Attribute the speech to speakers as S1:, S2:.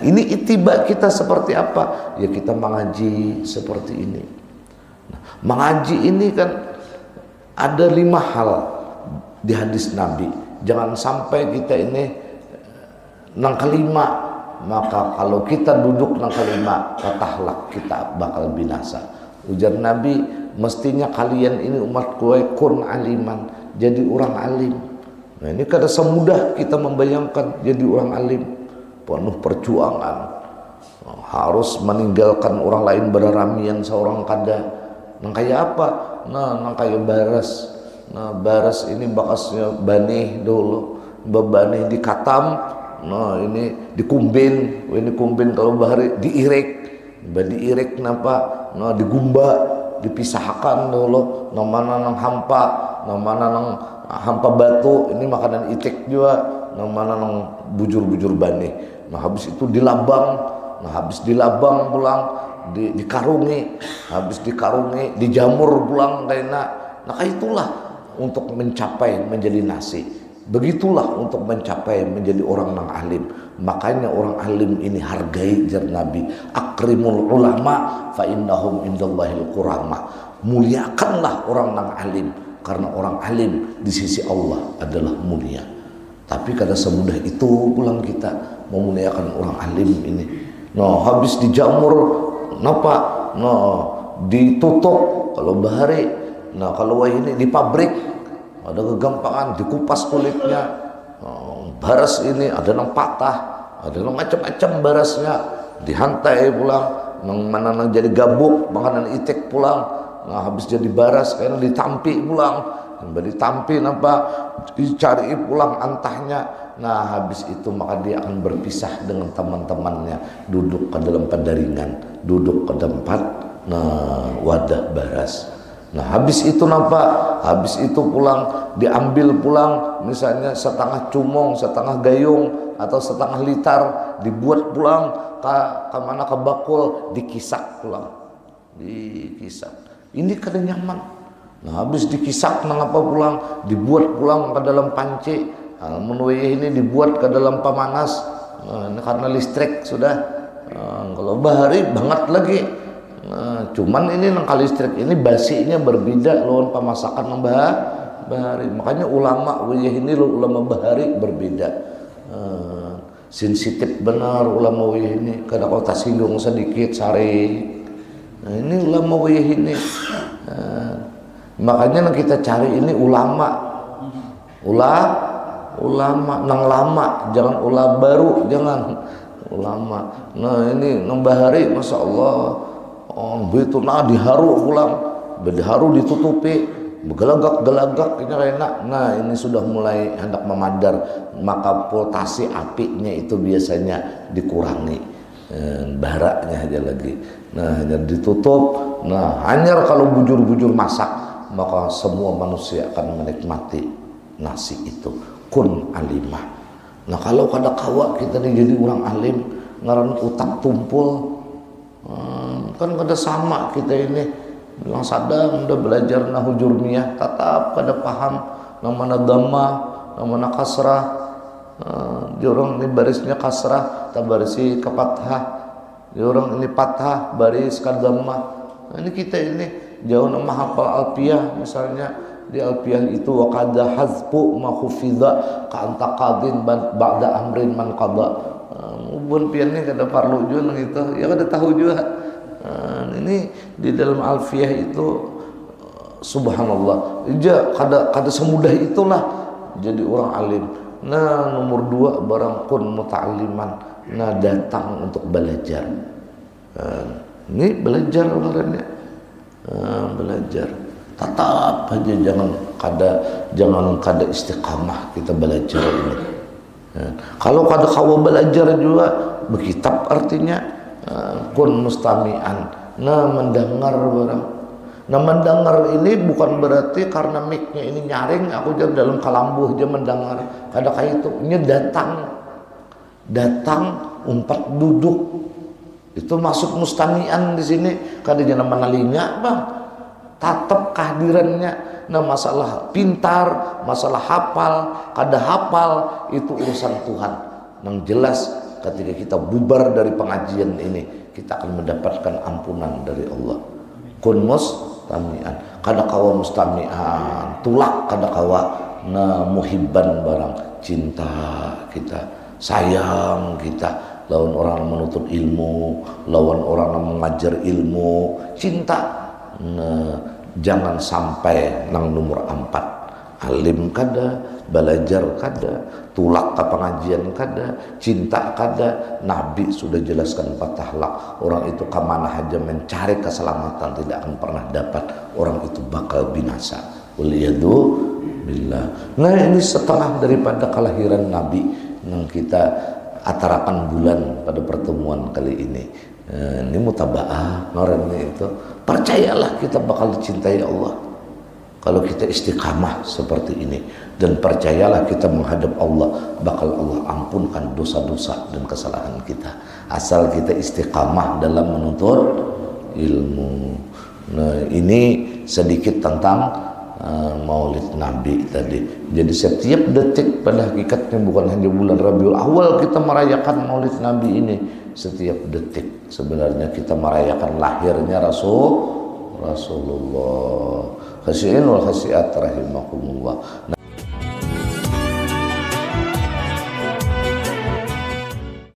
S1: ini ittiba kita seperti apa? Ya kita mengaji seperti ini. Nah, mengaji ini kan ada 5 hal di hadis Nabi. Jangan sampai kita ini nang kelima, maka kalau kita duduk nang kelima, katalah kita bakal binasa. Ujar Nabi, mestinya kalian ini umat gue kun aliman, jadi orang alim. Nah ini kada semudah kita membayangkan jadi orang alim, penuh perjuangan, harus meninggalkan orang lain beraramian seorang kada. Nang kayak apa? Nah nang kayak baras. Nah baras ini bakasnya banih dulu, bebanih dikatam. Nah ini dikumbin, ini kumbin kalau bahari diirek napa? Nah digumba, dipisahkan dulu. Nah mana nang hampa, nah mana nang hampa batu, ini makanan itik juga. Nah mana nang bujur-bujur banih. Nah habis itu dilabang, nah habis dilabang pulang dikarungi, habis dikarungi dijamur pulang kayaknya. Nah itulah untuk mencapai menjadi nasi. Begitulah untuk mencapai menjadi orang yang alim. Makanya orang alim ini hargai jar Nabi. Akrimul ulama fa innahum indallahil kurama. Muliakanlah orang yang alim, karena orang alim di sisi Allah adalah mulia. Tapi kada semudah itu pulang kita memuliakan orang alim ini. Nah habis dijamur napa? Nah ditutup kalau bahari. Nah kalau ini di pabrik ada kegampangan dikupas kulitnya. Baras ini ada yang patah, ada yang macam-macam barasnya, dihantai pulang, yang mana yang jadi gabuk, makanan itik pulang. Nah habis jadi baras kan ditampi pulang, ditampi apa, dicari pulang antahnya. Nah habis itu maka dia akan berpisah dengan teman-temannya, duduk ke dalam pendaringan, duduk ke tempat wadah baras. Nah habis itu nampak, habis itu pulang, diambil pulang, misalnya setengah cumong, setengah gayung, atau setengah litar, dibuat pulang ke mana, ke bakul, dikisak pulang, dikisak. Ini kada nyaman. Nah habis dikisak nangapa pulang, dibuat pulang ke dalam panci. Nah, menuai ini dibuat ke dalam pemanas. Nah, ini karena listrik sudah. Kalau bahari banget lagi. Nah, cuman ini nangka listrik ini basinya berbeda lawan pemasakan yang bahari. Makanya ulama wiyah ini ulama bahari berbeda. Sensitif benar ulama wiyah ini. Kadang kalau tersinggung sedikit sari. Nah, ini ulama wiyah ini. Makanya kita cari ini ulama nang lama, jangan ulama baru, jangan ulama. Nah ini nang bahari, masya Allah. Begitu nah diharu pulang, diharu ditutupi, gelagak ini enak. Nah ini sudah mulai hendak memadar, maka voltase apinya itu biasanya dikurangi, baraknya aja lagi. Nah hanya ditutup. Nah hanya kalau bujur-bujur masak, maka semua manusia akan menikmati nasi itu. Kun alimah. Nah kalau kada kawa kita nih jadi orang alim, ngaran utak tumpul. Kan kada sama kita ini yang sadang udah belajar nahu jurmiyah tetap kada paham namanya dhamma, namanya kasrah. Jorong ini barisnya kasrah, tak barisi ke fathah. Jorong ini fathah, baris ke dhamma. Nah, ini kita ini jauh nama hafal alfiyah misalnya di alfiyah itu wa qadha hazfu ma khufidha ka anta qadin ba'da amrin man qada. Ubun pian ini kada parlu juga gitu, ya kada tahu juga. Ini di dalam alfiyah itu subhanallah, ja kada semudah itulah jadi orang alim. Nah nomor 2 barang kun muta'alliman, nah datang untuk belajar. Ini belajar orangnya, belajar. Tetap aja jangan kada istiqamah kita belajar ini. Kalau kada kawa belajar juga berkitab artinya kun mustami'an. Nah mendengar barang. Nah mendengar ini bukan berarti karena mic-nya ini nyaring aku jadi dalam kalambuh aja mendengar. Kada kayak itu. Ini datang umpat duduk. Itu masuk mustami'an di sini. Kada jangan menalinga bang. Tatap kehadirannya. Nah masalah pintar, masalah hafal, kada hafal itu urusan Tuhan. Yang jelas ketika kita bubar dari pengajian ini, kita akan mendapatkan ampunan dari Allah. Kun mustami'an, kada kawa mustami'an, tulak kada kawa na muhibban barang, cinta kita, sayang kita lawan orang yang menuntut ilmu, lawan orang yang mengajar ilmu, cinta. Nah, jangan sampai nang nomor 4, alim kada, belajar kada, tulak ke pengajian kada, cinta kada. Nabi sudah jelaskan 4 akhlak. Orang itu kemana aja mencari keselamatan tidak akan pernah dapat. Orang itu bakal binasa. Waliyadu billah. Nah, ini setelah daripada kelahiran Nabi yang kita atarakan bulan pada pertemuan kali ini. Ini mutaba'ah norenya itu. Percayalah kita bakal dicintai Allah kalau kita istiqamah seperti ini, dan percayalah kita menghadap Allah bakal Allah ampunkan dosa-dosa dan kesalahan kita asal kita istiqamah dalam menuntut ilmu. Nah, ini sedikit tentang Maulid Nabi tadi. Jadi setiap detik pada hakikatnya bukan hanya bulan Rabiul Awal kita merayakan Maulid Nabi ini. Setiap detik sebenarnya kita merayakan lahirnya Rasulullah. Khasi'in wal khasi'at rahimakumullah.